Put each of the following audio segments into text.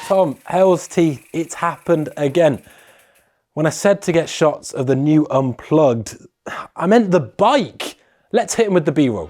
Tom, hell's teeth, it's happened again. When I said to get shots of the new Unplugged, I meant the bike. Let's hit him with the B-roll.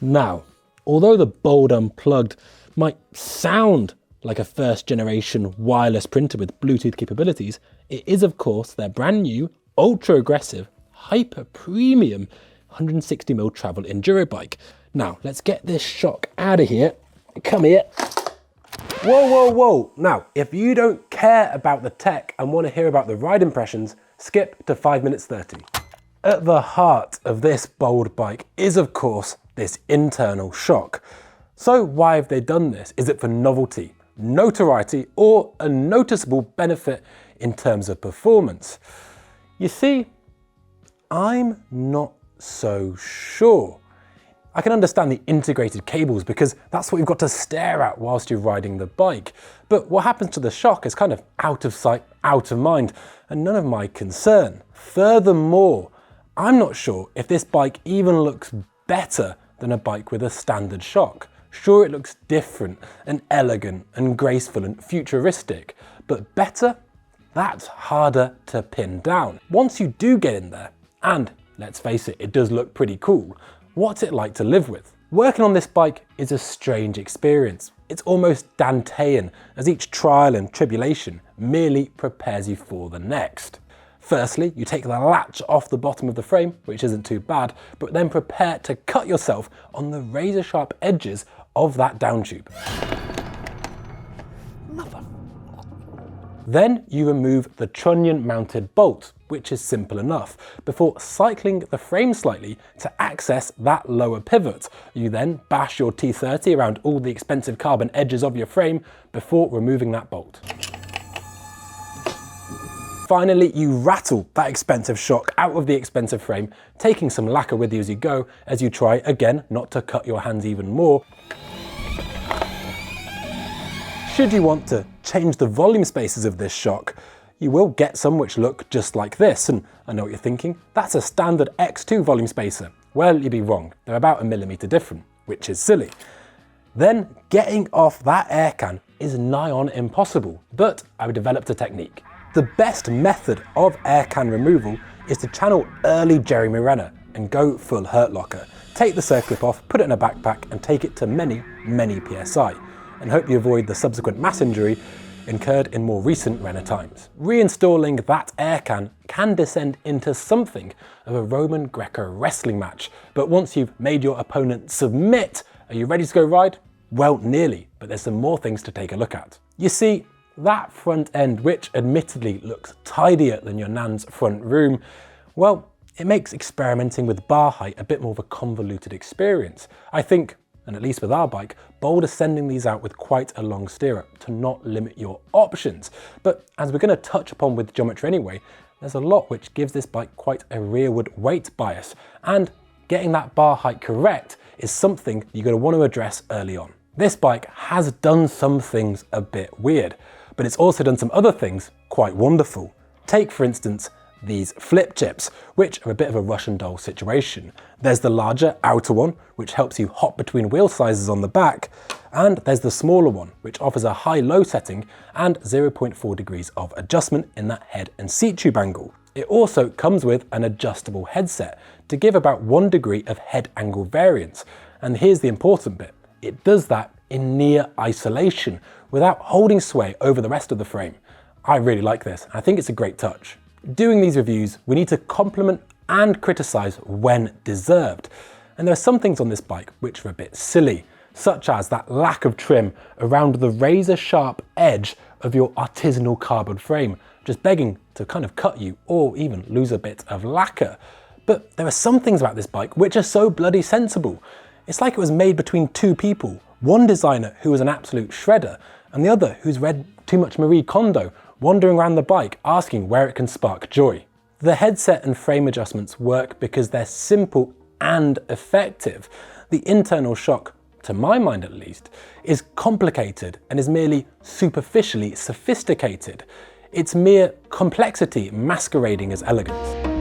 Now, although the bold Unplugged might sound like a first generation wireless printer with Bluetooth capabilities, it is of course their brand new, ultra aggressive, hyper premium 160mm travel enduro bike. Now, let's get this shock out of here. Come here. Whoa, whoa, whoa. Now, if you don't care about the tech and want to hear about the ride impressions, skip to 5 minutes 30. At the heart of this bold bike is of course this internal shock. So why have they done this? Is it for novelty, notoriety, or a noticeable benefit in terms of performance? You see, I'm not so sure. I can understand the integrated cables because that's what you've got to stare at whilst you're riding the bike. But what happens to the shock is kind of out of sight, out of mind, and none of my concern. Furthermore, I'm not sure if this bike even looks better than a bike with a standard shock. Sure, it looks different and elegant and graceful and futuristic, but better? That's harder to pin down. Once you do get in there, and let's face it, it does look pretty cool, what's it like to live with? Working on this bike is a strange experience. It's almost Dantean, as each trial and tribulation merely prepares you for the next. Firstly, you take the latch off the bottom of the frame, which isn't too bad, but then prepare to cut yourself on the razor sharp edges of that down tube. Then you remove the trunnion mounted bolt, which is simple enough, before cycling the frame slightly to access that lower pivot. You then bash your T30 around all the expensive carbon edges of your frame before removing that bolt. Finally, you rattle that expensive shock out of the expensive frame, taking some lacquer with you as you go, as you try again not to cut your hands even more. Should you want to change the volume spaces of this shock, you will get some which look just like this, and I know what you're thinking, that's a standard X2 volume spacer. Well, you'd be wrong, they're about 1 millimeter different, which is silly. Then getting off that air can is nigh on impossible, but I've developed a technique. The best method of air can removal is to channel early Jeremy Renner and go full hurt locker. Take the circlip off, put it in a backpack and take it to many, many PSI, and hope you avoid the subsequent mass injury incurred in more recent Renner times. Reinstalling that air can descend into something of a Roman Greco wrestling match, but once you've made your opponent submit, are you ready to go ride? Well, nearly, but there's some more things to take a look at. You see, that front end, which admittedly looks tidier than your nan's front room, well, it makes experimenting with bar height a bit more of a convoluted experience. I think, and at least with our bike, bold is sending these out with quite a long stirrup to not limit your options. But as we're going to touch upon with geometry anyway, there's a lot which gives this bike quite a rearward weight bias, and getting that bar height correct is something you're going to want to address early on. This bike has done some things a bit weird, but it's also done some other things quite wonderful. Take, for instance, these flip chips, which are a bit of a Russian doll situation. There's the larger outer one, which helps you hop between wheel sizes on the back, and there's the smaller one, which offers a high-low setting and 0.4 degrees of adjustment in that head and seat tube angle. It also comes with an adjustable headset to give about 1 degree of head angle variance. And here's the important bit. It does that in near isolation without holding sway over the rest of the frame. I really like this. I think it's a great touch. Doing these reviews, we need to compliment and criticize when deserved. And there are some things on this bike which are a bit silly, such as that lack of trim around the razor sharp edge of your artisanal carbon frame, just begging to kind of cut you or even lose a bit of lacquer. But there are some things about this bike which are so bloody sensible. It's like it was made between two people, one designer who was an absolute shredder and the other who's read too much Marie Kondo, wandering around the bike asking where it can spark joy. The headset and frame adjustments work because they're simple and effective. The internal shock to my mind at least, is complicated and is merely superficially sophisticated. It's mere complexity masquerading as elegance.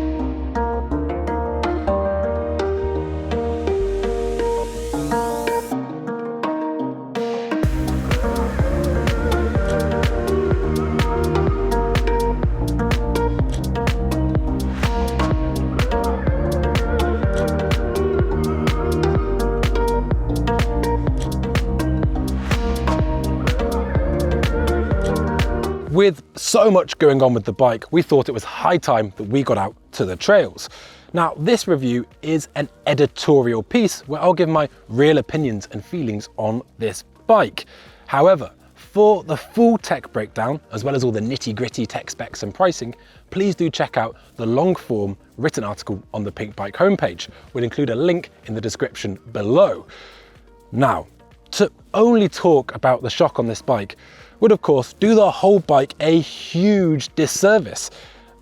With so much going on with the bike, we thought it was high time that we got out to the trails. Now, this review is an editorial piece where I'll give my real opinions and feelings on this bike. However, for the full tech breakdown, as well as all the nitty-gritty tech specs and pricing, please do check out the long-form written article on the Pinkbike homepage. We'll include a link in the description below. Now, to only talk about the shock on this bike would of course do the whole bike a huge disservice.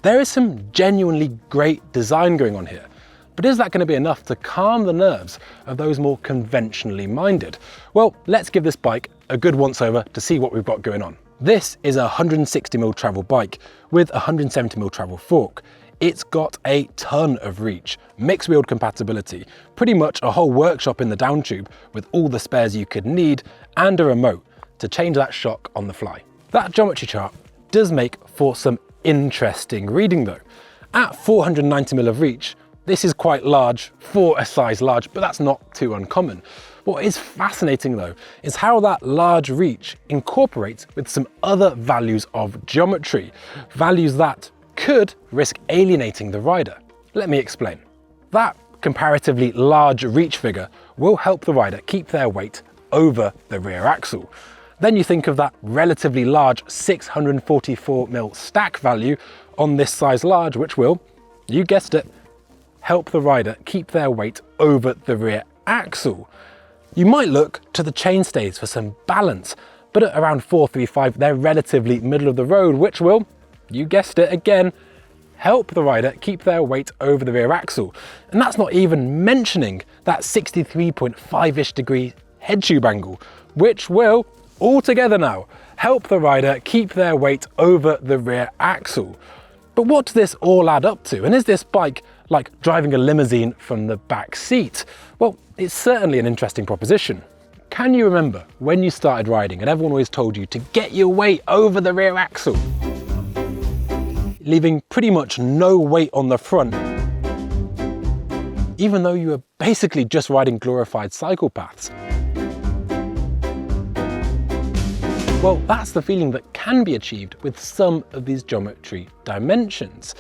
There is some genuinely great design going on here, but is that going to be enough to calm the nerves of those more conventionally minded? Well, let's give this bike a good once over to see what we've got going on. This is a 160mm travel bike with a 170mm travel fork. It's got a ton of reach, mixed wheeled compatibility, pretty much a whole workshop in the down tube with all the spares you could need, and a remote to change that shock on the fly. That geometry chart does make for some interesting reading though. At 490mm of reach, this is quite large for a size large, but that's not too uncommon. What is fascinating though is how that large reach incorporates with some other values of geometry, values that could risk alienating the rider. Let me explain. That comparatively large reach figure will help the rider keep their weight over the rear axle. Then you think of that relatively large 644mm stack value on this size large, which will, you guessed it, help the rider keep their weight over the rear axle. You might look to the chainstays for some balance, but at around 435, they're relatively middle of the road, which will, you guessed it again, help the rider keep their weight over the rear axle. And that's not even mentioning that 63.5-ish degree head tube angle, which will, all together now, help the rider keep their weight over the rear axle. But what does this all add up to? And is this bike like driving a limousine from the back seat? Well, it's certainly an interesting proposition. Can you remember when you started riding and everyone always told you to get your weight over the rear axle, leaving pretty much no weight on the front, even though you were basically just riding glorified cycle paths? Well, that's the feeling that can be achieved with some of these geometry dimensions.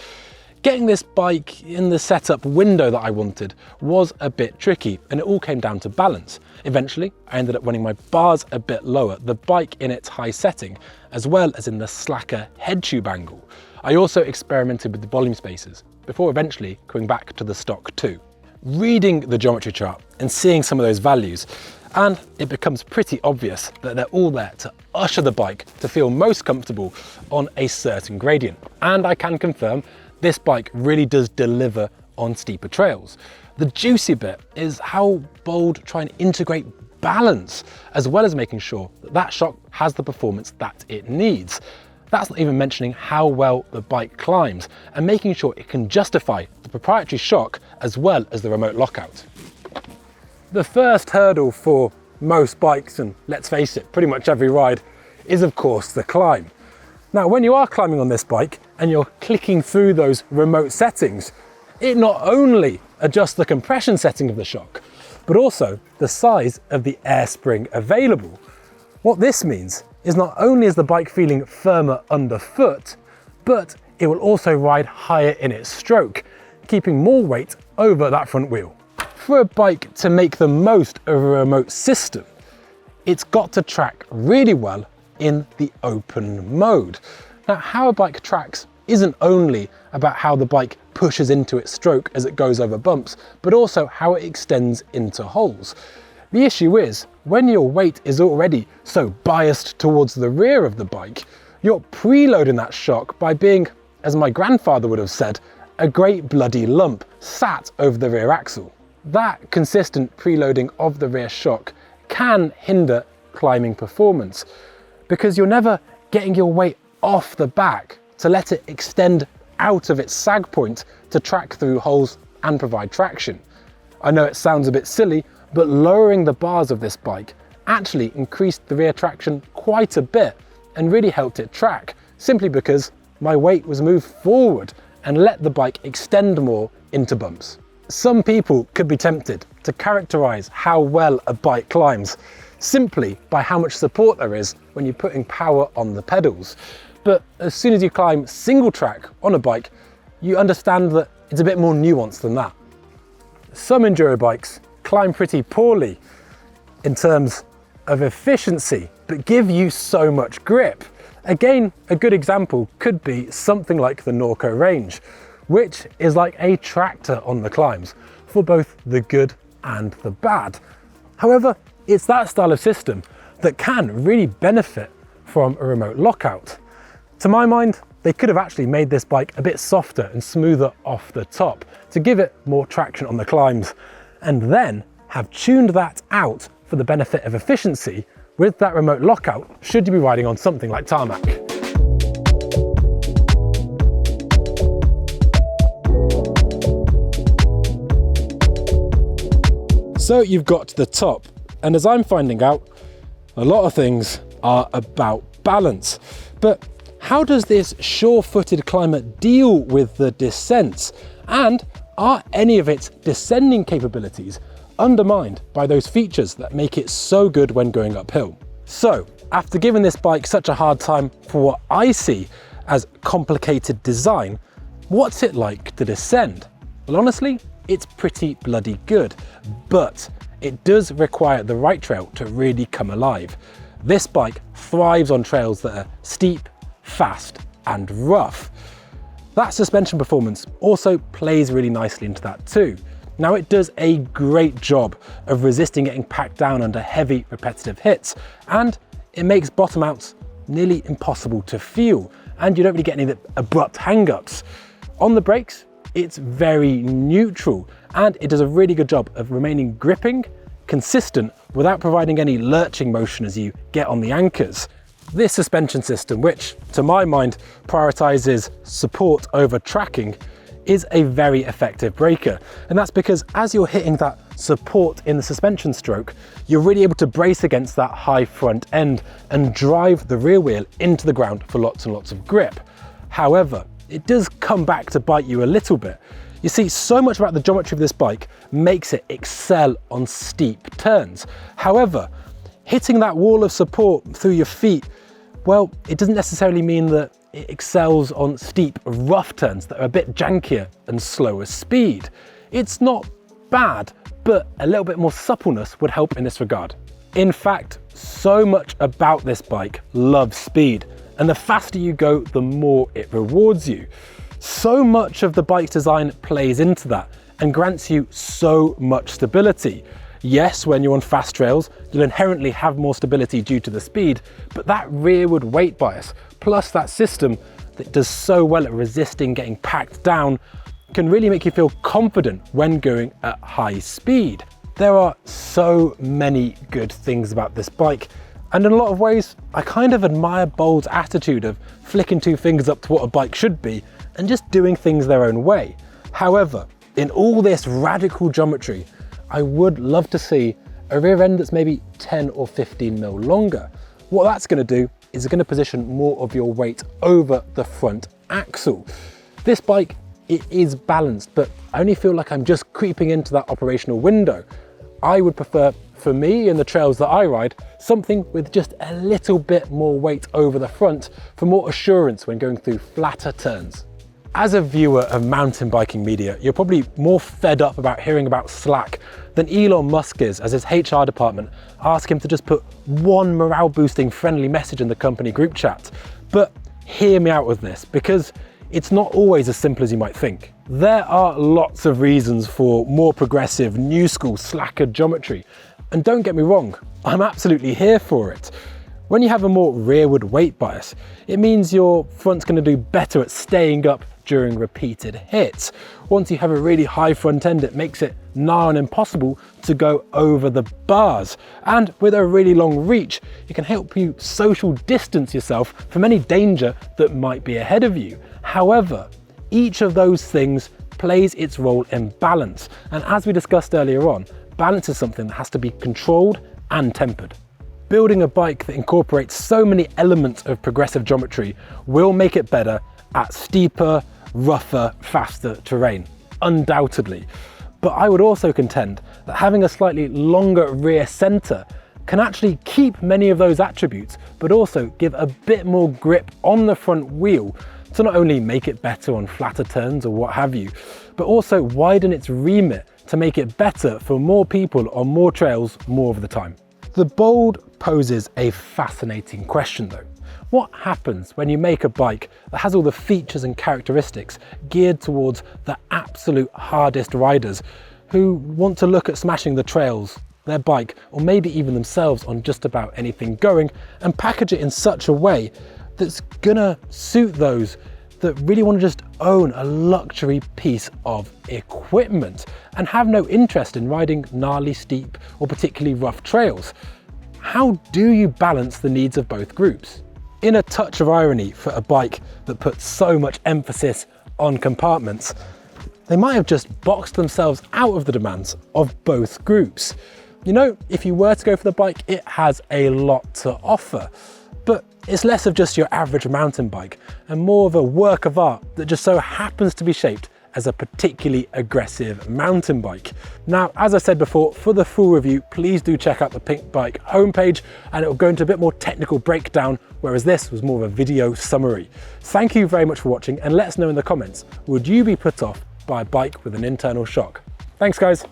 Getting this bike in the setup window that I wanted was a bit tricky, and it all came down to balance. Eventually, I ended up running my bars a bit lower, the bike in its high setting, as well as in the slacker head tube angle. I also experimented with the volume spaces, before eventually coming back to the stock 2. Reading the geometry chart and seeing some of those values, and it becomes pretty obvious that they're all there to usher the bike to feel most comfortable on a certain gradient. And I can confirm this bike really does deliver on steeper trails. The juicy bit is how Bold try and integrate balance, as well as making sure that that shock has the performance that it needs. That's not even mentioning how well the bike climbs and making sure it can justify the proprietary shock as well as the remote lockout. The first hurdle for most bikes, and let's face it, pretty much every ride, is of course the climb. Now, when you are climbing on this bike and you're clicking through those remote settings, it not only adjusts the compression setting of the shock, but also the size of the air spring available. What this means is not only is the bike feeling firmer underfoot, but it will also ride higher in its stroke, keeping more weight over that front wheel. For a bike to make the most of a remote system, it's got to track really well in the open mode. Now, how a bike tracks isn't only about how the bike pushes into its stroke as it goes over bumps, but also how it extends into holes. The issue is, when your weight is already so biased towards the rear of the bike, you're preloading that shock by being, as my grandfather would have said, a great bloody lump sat over the rear axle. That consistent preloading of the rear shock can hinder climbing performance because you're never getting your weight off the back to let it extend out of its sag point to track through holes and provide traction. I know it sounds a bit silly, but lowering the bars of this bike actually increased the rear traction quite a bit and really helped it track, simply because my weight was moved forward and let the bike extend more into bumps. Some people could be tempted to characterize how well a bike climbs simply by how much support there is when you're putting power on the pedals. But as soon as you climb single track on a bike, you understand that it's a bit more nuanced than that. Some enduro bikes climb pretty poorly in terms of efficiency, but give you so much grip. Again, a good example could be something like the Norco range, which is like a tractor on the climbs for both the good and the bad. However, it's that style of system that can really benefit from a remote lockout. To my mind, they could have actually made this bike a bit softer and smoother off the top to give it more traction on the climbs, and then have tuned that out for the benefit of efficiency with that remote lockout should you be riding on something like tarmac. So you've got to the top, and as I'm finding out, a lot of things are about balance. But how does this sure-footed climber deal with the descents? And are any of its descending capabilities undermined by those features that make it so good when going uphill? So, after giving this bike such a hard time for what I see as complicated design, what's it like to descend? Well, honestly, it's pretty bloody good, but it does require the right trail to really come alive. This bike thrives on trails that are steep, fast, and rough. That suspension performance also plays really nicely into that too. Now, it does a great job of resisting getting packed down under heavy repetitive hits, and it makes bottom outs nearly impossible to feel, and you don't really get any of the abrupt hang-ups. On the brakes, it's very neutral, and it does a really good job of remaining gripping, consistent, without providing any lurching motion as you get on the anchors. This suspension system, which to my mind prioritizes support over tracking, is a very effective braker. And that's because as you're hitting that support in the suspension stroke, you're really able to brace against that high front end and drive the rear wheel into the ground for lots and lots of grip. However, it does come back to bite you a little bit. You see, so much about the geometry of this bike makes it excel on steep turns. However, hitting that wall of support through your feet, well, it doesn't necessarily mean that it excels on steep, rough turns that are a bit jankier and slower speed. It's not bad, but a little bit more suppleness would help in this regard. In fact, so much about this bike loves speed, and the faster you go, the more it rewards you. So much of the bike's design plays into that and grants you so much stability. Yes, when you're on fast trails, you'll inherently have more stability due to the speed, but that rearward weight bias, plus that system that does so well at resisting getting packed down, can really make you feel confident when going at high speed. There are so many good things about this bike, and in a lot of ways, I kind of admire Bold's attitude of flicking two fingers up to what a bike should be and just doing things their own way. However, in all this radical geometry, I would love to see a rear end that's maybe 10 or 15 mil longer. What that's going to do is it's going to position more of your weight over the front axle. This bike, it is balanced, but I only feel like I'm just creeping into that operational window. I would prefer, for me and the trails that I ride, something with just a little bit more weight over the front for more assurance when going through flatter turns. As a viewer of mountain biking media, you're probably more fed up about hearing about Slack than Elon Musk is, as his HR department ask him to just put one morale boosting friendly message in the company group chat. But hear me out with this, because it's not always as simple as you might think. There are lots of reasons for more progressive, new school, slacker geometry. And don't get me wrong, I'm absolutely here for it. When you have a more rearward weight bias, it means your front's going to do better at staying up during repeated hits. Once you have a really high front end, it makes it nigh on impossible to go over the bars. And with a really long reach, it can help you social distance yourself from any danger that might be ahead of you. However, each of those things plays its role in balance. And as we discussed earlier on, balance is something that has to be controlled and tempered. Building a bike that incorporates so many elements of progressive geometry will make it better at steeper, rougher, faster terrain, undoubtedly. But I would also contend that having a slightly longer rear center can actually keep many of those attributes, but also give a bit more grip on the front wheel to not only make it better on flatter turns or what have you, but also widen its remit to make it better for more people on more trails more of the time. The Bold poses a fascinating question though. What happens when you make a bike that has all the features and characteristics geared towards the absolute hardest riders who want to look at smashing the trails, their bike, or maybe even themselves on just about anything going, and package it in such a way that's gonna suit those that really want to just own a luxury piece of equipment and have no interest in riding gnarly, steep, or particularly rough trails? How do you balance the needs of both groups? In a touch of irony for a bike that puts so much emphasis on compartments, they might have just boxed themselves out of the demands of both groups. You know, if you were to go for the bike, it has a lot to offer, but it's less of just your average mountain bike and more of a work of art that just so happens to be shaped as a particularly aggressive mountain bike. Now, as I said before, for the full review, please do check out the Pinkbike homepage and it will go into a bit more technical breakdown, whereas this was more of a video summary. Thank you very much for watching and let us know in the comments, would you be put off by a bike with an internal shock? Thanks guys.